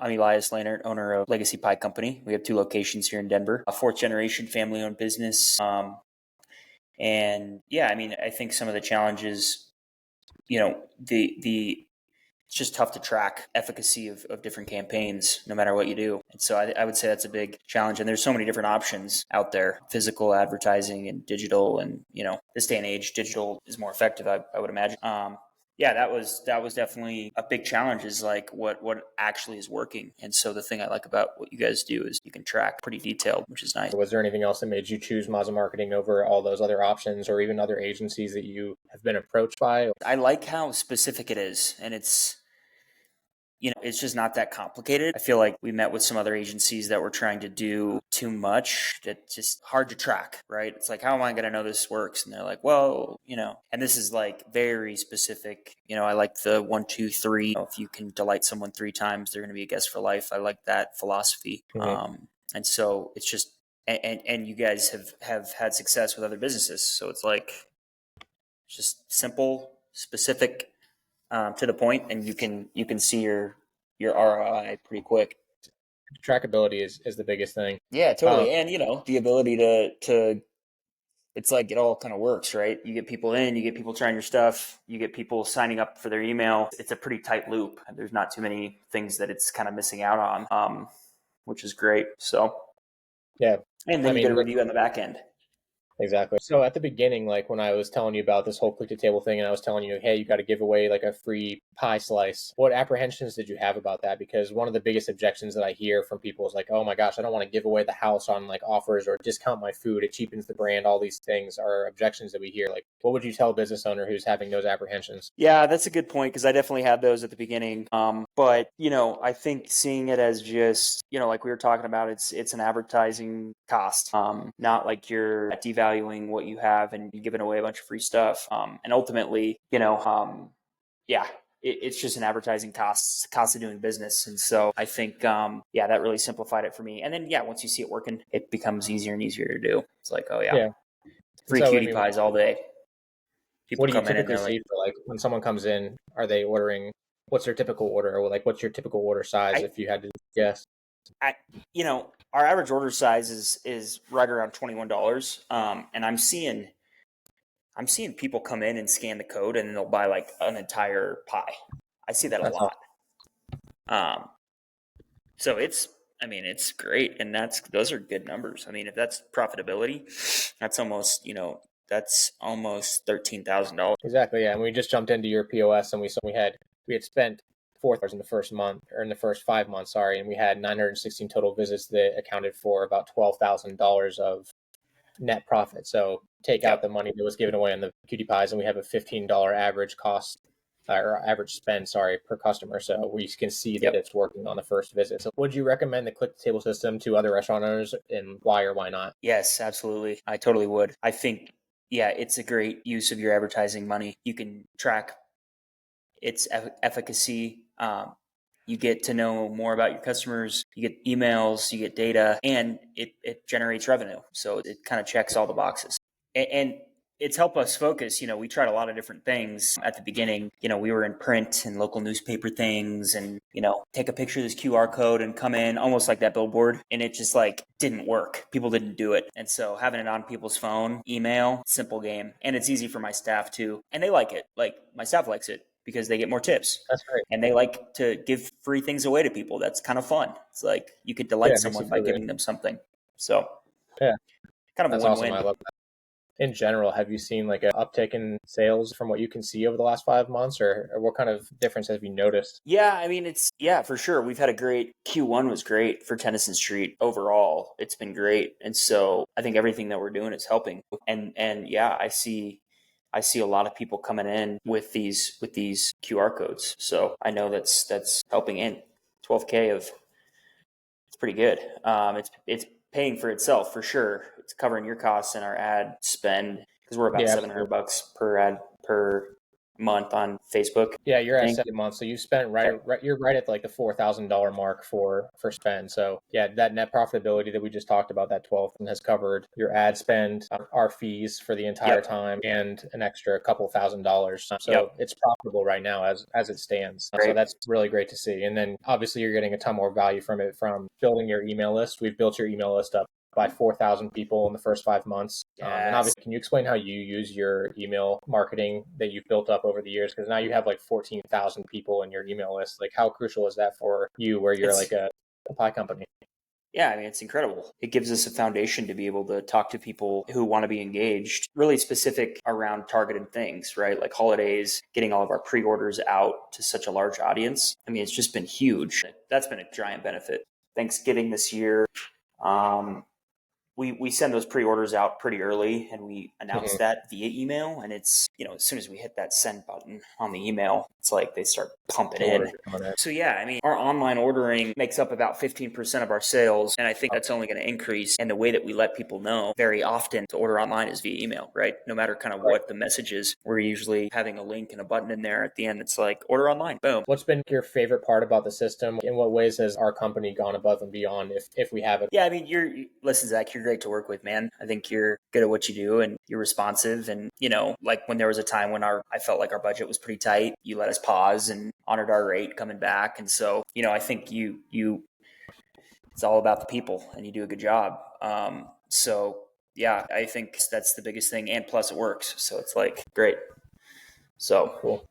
I'm Elias Leonard, owner of Legacy Pie Company. We have 2 locations here in Denver, a 4th generation family owned business. And yeah, I mean, I think some of the challenges, it's just tough to track efficacy of different campaigns, no matter what you do. And so I would say that's a big challenge. And there's so many different options out there, physical advertising and digital. And, this day and age, digital is more effective, I would imagine. Yeah, that was definitely a big challenge, is like what actually is working. And so the thing I like about what you guys do is you can track pretty detailed, which is nice. Was there anything else that made you choose MAZA Marketing over all those other options or even other agencies that you have been approached by? I like how specific it is, and it's just not that complicated. I feel like we met with some other agencies that were trying to do too much. That's just hard to track, right? It's like, how am I going to know this works? And they're like, well, and this is like very specific. I like the 1, 2, 3. If you can delight someone 3 times, they're going to be a guest for life. I like that philosophy. Mm-hmm. And so it's just, and you guys have had success with other businesses. So it's like, just simple, specific, to the point, and you can see your ROI pretty quick. Trackability is the biggest thing. Yeah, totally. And the ability to it's like it all kind of works, right? You get people in, you get people trying your stuff, you get people signing up for their email. It's a pretty tight loop. There's not too many things that it's kind of missing out on, which is great. So yeah, and then you get a review on the back end. Exactly. So at the beginning, like when I was telling you about this whole click to table thing and I was telling you, hey, you got to give away like a free pie slice, what apprehensions did you have about that? Because one of the biggest objections that I hear from people is like, oh my gosh, I don't want to give away the house on like offers or discount my food. It cheapens the brand. All these things are objections that we hear. Like, what would you tell a business owner who's having those apprehensions? Yeah, that's a good point, because I definitely had those at the beginning. But I think seeing it as just, like we were talking about, it's an advertising cost, not like you're devaluing what you have and you're giving away a bunch of free stuff. And ultimately, yeah, it's just an advertising cost of doing business. And so I think, that really simplified it for me. And then, once you see it working, it becomes easier and easier to do. It's like, oh yeah. Free cutie pies all day. People what do you typically see for like when someone comes in? Are they ordering? What's their typical order, or like what's your typical order size if you had to guess? Our average order size is right around $21, and I'm seeing people come in and scan the code and then they'll buy like an entire pie. I see that a lot. So it's great, and those are good numbers. I mean, if that's profitability, that's almost almost $13,000. Exactly, yeah. And we just jumped into your POS, and we had spent $4,000 in the first month, or in the first 5 months, sorry, and we had 916 total visits that accounted for about $12,000 of net profit. So take out the money that was given away on the cutie pies, and we have a $15 average cost or average spend, per customer. So we can see that it's working on the first visit. So would you recommend the click to table system to other restaurant owners, and why or why not? Yes, absolutely. I totally would. I think, it's a great use of your advertising money. You can track its efficacy. You get to know more about your customers, you get emails, you get data, and it generates revenue. So it kind of checks all the boxes. And it's helped us focus. We tried a lot of different things at the beginning. We were in print and local newspaper things, and, take a picture of this QR code and come in almost like that billboard. And it just like didn't work. People didn't do it. And so having it on people's phone, email, simple game. And it's easy for my staff too. And they like it. Like my staff likes it because they get more tips. That's great. And they like to give free things away to people. That's kind of fun. It's like you could delight someone by giving them something. So kind of a win-win. Awesome. I love that. In general, have you seen like an uptick in sales from what you can see over the last 5 months, or what kind of difference have you noticed? Yeah, I mean, for sure. We've had a great Q1 was great for Tennyson Street overall. It's been great. And so I think everything that we're doing is helping. And I see a lot of people coming in with these QR codes. So I know that's helping in. 12K it's pretty good. It's paying for itself for sure. It's covering your costs and our ad spend, because we're about $700 per ad per month on Facebook. Yeah, you're I at think. 7 months, so you spent you're right at like the $4,000 mark for spend. So yeah, that net profitability that we just talked about, that 12th has covered your ad spend, our fees for the entire Yep. time, and an extra couple $1,000. So Yep. it's profitable right now as it stands. So Great. that's really great to see. And then obviously you're getting a ton more value from it from building your email list. We've built your email list up by 4,000 people in the first 5 months. And obviously, can you explain how you use your email marketing that you've built up over the years? Because now you have like 14,000 people in your email list. Like, how crucial is that for you where you're like a pie company? Yeah, I mean, it's incredible. It gives us a foundation to be able to talk to people who want to be engaged, really specific around targeted things, right? Like holidays, getting all of our pre-orders out to such a large audience. I mean, it's just been huge. That's been a giant benefit. Thanksgiving this year, we send those pre-orders out pretty early, and we announce that via email. And it's, as soon as we hit that send button on the email, it's like they start pumping in. So yeah, I mean, our online ordering makes up about 15% of our sales, and I think that's only going to increase. And the way that we let people know very often to order online is via email, right? No matter kind of what the message is, we're usually having a link and a button in there at the end. It's like order online, boom. What's been your favorite part about the system? In what ways has our company gone above and beyond if we have it? Yeah, I mean, listen, Zach, you're great to work with, man. I think you're good at what you do and you're responsive. And, like when there was a time when I felt like our budget was pretty tight, you let us pause and honored our rate coming back. And so, I think it's all about the people and you do a good job. So yeah, I think that's the biggest thing. And plus it works. So it's like, great. So Cool.